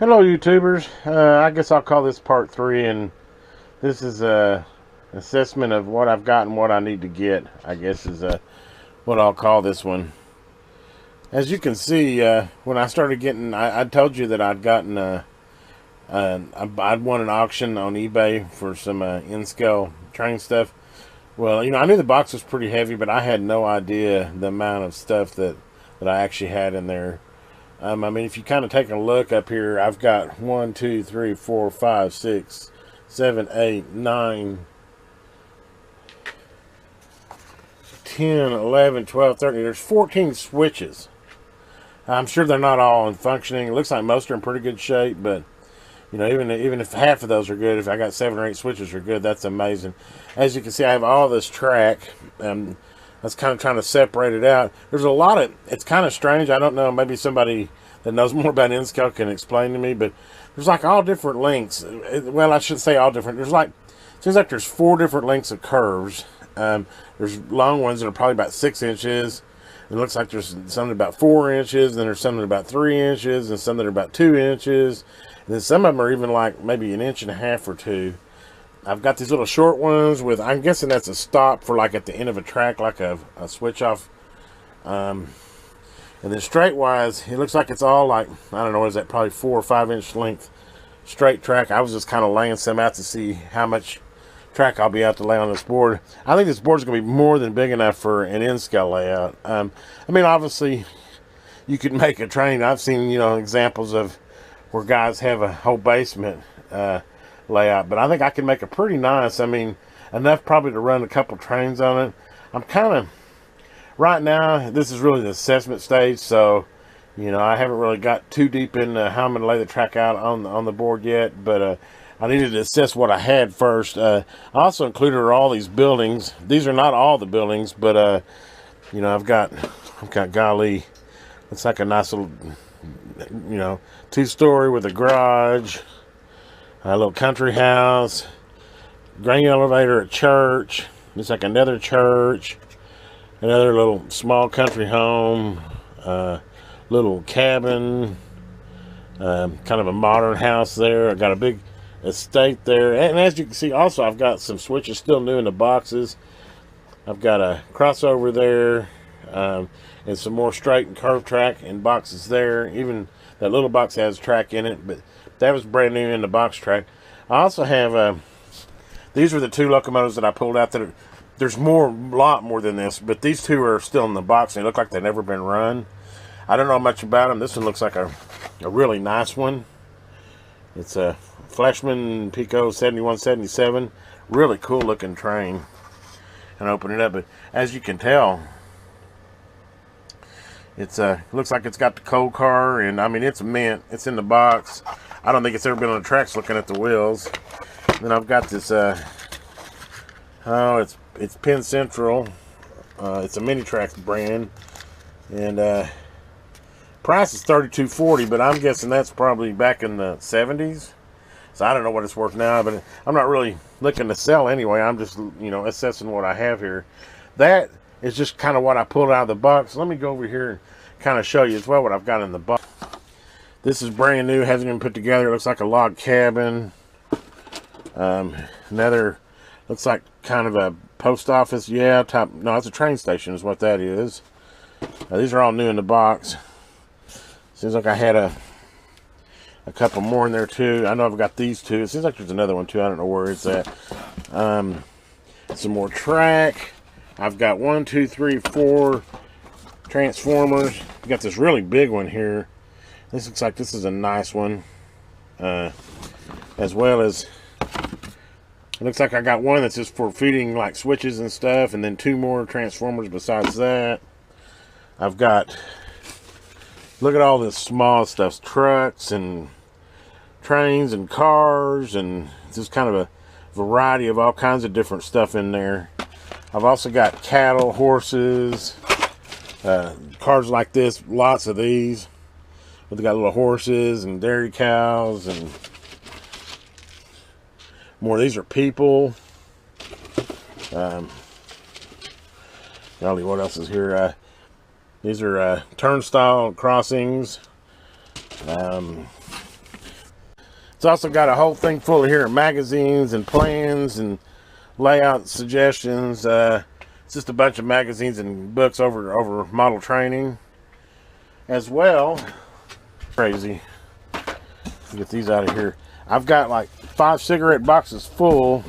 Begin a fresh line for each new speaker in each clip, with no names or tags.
Hello YouTubers, I guess I'll call this part 3, and this is a assessment of what I've got and what I need to get, I guess is what I'll call this one. As you can see, when I started getting, I told you that I'd gotten I'd won an auction on eBay for some N-scale train stuff. Well, I knew the box was pretty heavy, but I had no idea the amount of stuff that I actually had in there. I mean, if you kind of take a look up here, I've got 1, 2, 3, 4, 5, 6, 7, 8, 9, 10, 11, 12, 13. There's 14 switches. I'm sure they're not all in functioning. It looks like most are in pretty good shape, but even if half of those are good, if I got 7 or 8 switches are good, that's amazing. As you can see, I have all this track. I was kind of trying to separate it out. There's a lot of, it's kind of strange. I don't know, maybe somebody that knows more about N-scale can explain to me, but there's like all different lengths. Well, I should say all different. Seems like there's 4 different lengths of curves. There's long ones that are probably about 6 inches. It looks like there's some about 4 inches, and then there's some that are about 3 inches, and some that are about 2 inches. And then some of them are even like maybe 1.5 inches or 2. I've got these little short ones with, I'm guessing that's a stop for like at the end of a track, like a switch off. And then straight wise, it looks like it's all like, I don't know, what is that, probably 4 or 5 inch length straight track. I was just kind of laying some out to see how much track I'll be able to lay on this board. I think this board's going to be more than big enough for an N-scale layout. I mean, obviously, you could make a train. I've seen, examples of where guys have a whole basement layout, but I think I can make a pretty nice, I mean, enough probably to run a couple trains on it. I'm kind of, right now, this is really the assessment stage, so, I haven't really got too deep in how I'm going to lay the track out on the board yet, but I needed to assess what I had first. I also included all these buildings. These are not all the buildings, but, I've got, golly, it's like a nice little, 2-story with a garage, a little country house, grain elevator at church. It's like another church, another little small country home, little cabin, kind of a modern house there. I got a big estate there, and as you can see, also I've got some switches still new in the boxes. I've got a crossover there, and some more straight and curved track in boxes there. Even that little box has track in it, but that was brand new in the box track. I also have, these were the 2 locomotives that I pulled out. There's a lot more than this, but these 2 are still in the box, and they look like they've never been run. I don't know much about them. This one looks like a really nice one. It's a Fleshman Pico 7177. Really cool looking train. And open it up, but as you can tell, it's looks like it's got the coal car, and I mean, it's mint. It's in the box. I don't think it's ever been on the tracks looking at the wheels. Then I've got this, it's Penn Central. It's a Minitrax brand, and price is $32.40, but I'm guessing that's probably back in the 70s. So I don't know what it's worth now, but I'm not really looking to sell anyway. I'm just, assessing what I have here. That is just kind of what I pulled out of the box. Let me go over here and kind of show you as well what I've got in the box. This is brand new, hasn't been put together. It looks like a log cabin. Another, looks like kind of a post office. Yeah, no, it's a train station is what that is. These are all new in the box. Seems like I had a couple more in there too. I know I've got these 2. It seems like there's another one too. I don't know where it's at. Some more track. I've got 1, 2, 3, 4 transformers. I've got this really big one here. This looks like this is a nice one. As well as, it looks like I got one that's just for feeding like switches and stuff, and then 2 more transformers besides that. I've got, look at all this small stuff, trucks and trains and cars, and just kind of a variety of all kinds of different stuff in there. I've also got cattle, horses, cars like this, lots of these. But they got little horses and dairy cows and more. These are people. Golly, what else is here? These are turnstile crossings. It's also got a whole thing full of here magazines and plans and layout suggestions. It's just a bunch of magazines and books over model training as well. Crazy. Get these out of here. I've got like 5 cigarette boxes full,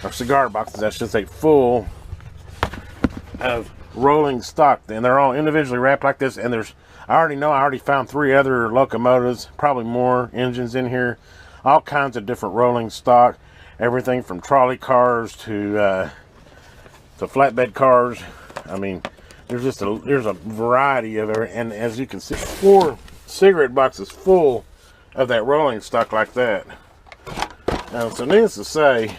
or cigar boxes I should say, full of rolling stock, and they're all individually wrapped like this. And I already found 3 other locomotives, probably more engines in here, all kinds of different rolling stock, everything from trolley cars to flatbed cars. I mean, there's a variety of it, and as you can see, 4 cigarette boxes full of that rolling stock like that. So needless to say,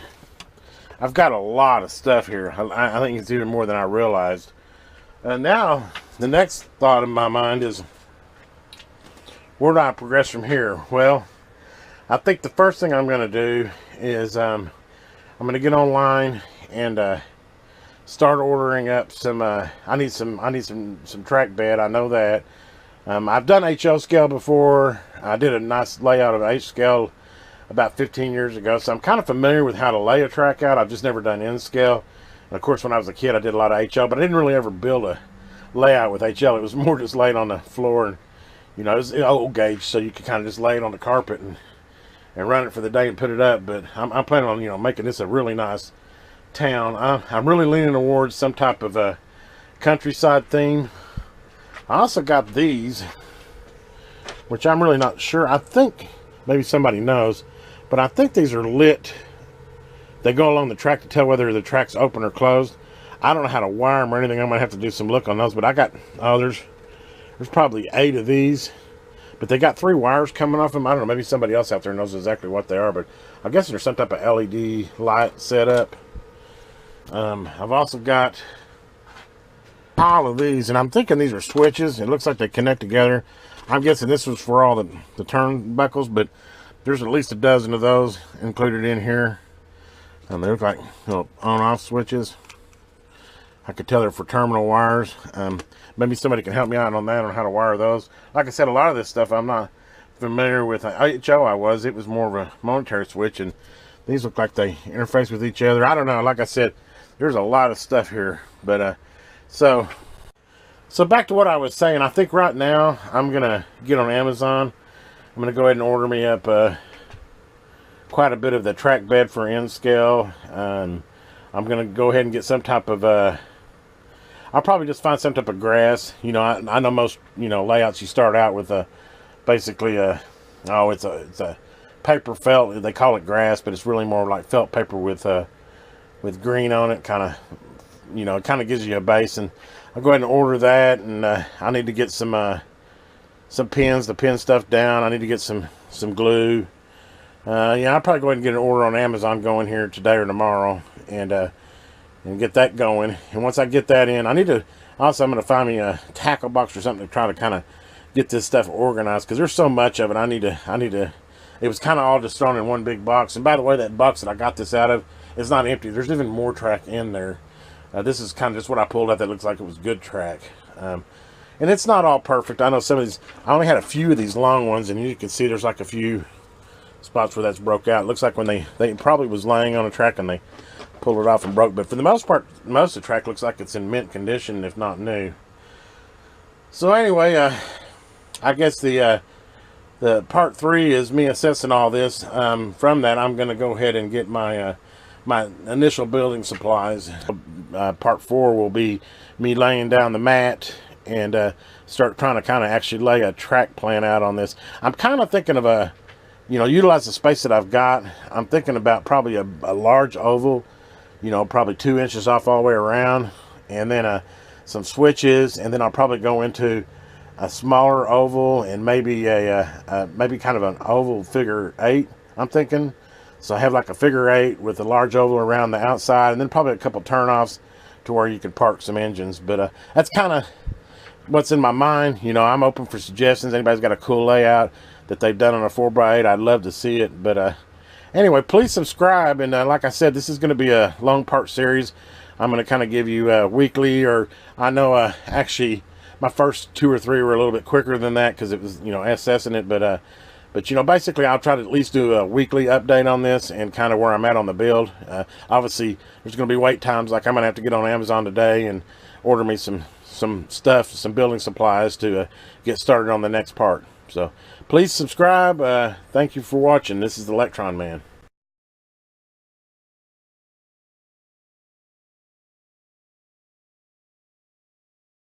I've got a lot of stuff here. I think it's even more than I realized. Now, the next thought in my mind is, where do I progress from here? Well, I think the first thing I'm going to do is I'm going to get online and start ordering up some. I need some track bed. I know that. I've done HO scale before. I did a nice layout of H scale about 15 years ago, so I'm kind of familiar with how to lay a track out. I've just never done N scale. And of course, when I was a kid, I did a lot of HO, but I didn't really ever build a layout with HL. It was more just laid on the floor, and it was old gauge, so you could kind of just lay it on the carpet and run it for the day and put it up. But I'm planning on making this a really nice town. I'm really leaning towards some type of a countryside theme. I also got these, which I'm really not sure. I think maybe somebody knows, but I think these are lit. They go along the track to tell whether the track's open or closed. I don't know how to wire them or anything. I'm gonna have to do some look on those. But I got there's probably 8 of these, but they got 3 wires coming off them. I don't know. Maybe somebody else out there knows exactly what they are, but I guess there's some type of LED light setup. I've also got all of these, and I'm thinking these are switches. It looks like they connect together. I'm guessing this was for all the turnbuckles, but there's at least a dozen of those included in here. And they look like on-off switches. I could tell they're for terminal wires. Maybe somebody can help me out on that, on how to wire those. Like I said, a lot of this stuff I'm not familiar with. HO it was more of a monetary switch, and these look like they interface with each other. I don't know. Like I said, there's a lot of stuff here. But so back to what I was saying. I think right now I'm gonna get on Amazon. I'm gonna go ahead and order me up quite a bit of the track bed for N scale. I'm gonna go ahead and get some type of I'll probably just find some type of grass. I know most layouts you start out with basically it's a paper felt. They call it grass, but it's really more like felt paper with green on it. Kind of it kind of gives you a base. And I'll go ahead and order that. And I need to get some pins to pin stuff down. I need to get some glue. I'll probably go ahead and get an order on Amazon going here today or tomorrow, and get that going. And once I get that in, I'm going to find me a tackle box or something to try to kind of get this stuff organized, because there's so much of it. I need to. It was kind of all just thrown in one big box. And by the way, that box that I got this out of is not empty. There's even more track in there. This is kind of just what I pulled out that looks like it was good track. And it's not all perfect. I know some of these. I only had a few of these long ones, and you can see there's like a few spots where that's broke out. It looks like when they probably was laying on a track and they pulled it off and broke. But for the most part, most of the track looks like it's in mint condition, if not new. So anyway, I guess the part 3 is me assessing all this. From that, I'm going to go ahead and get my my initial building supplies. Part 4 will be me laying down the mat and start trying to kind of actually lay a track plan out on this. I'm kind of thinking of utilize the space that I've got. I'm thinking about probably a large oval, probably 2 inches off all the way around, and then some switches, and then I'll probably go into a smaller oval and maybe maybe kind of an oval figure 8. I'm thinking, so I have like a figure 8 with a large oval around the outside, and then probably a couple turnoffs to where you can park some engines. But that's kind of what's in my mind. I'm open for suggestions. Anybody's got a cool layout that they've done on a 4x8, I'd love to see it. But anyway, please subscribe. And like I said, this is going to be a long part series. I'm going to kind of give you weekly, or I know actually my first 2 or 3 were a little bit quicker than that because it was assessing it. But But, you know, basically I'll try to at least do a weekly update on this and kind of where I'm at on the build. Obviously, there's going to be wait times. Like I'm going to have to get on Amazon today and order me some stuff, some building supplies to get started on the next part. So please subscribe. Thank you for watching. This is the Electron Man.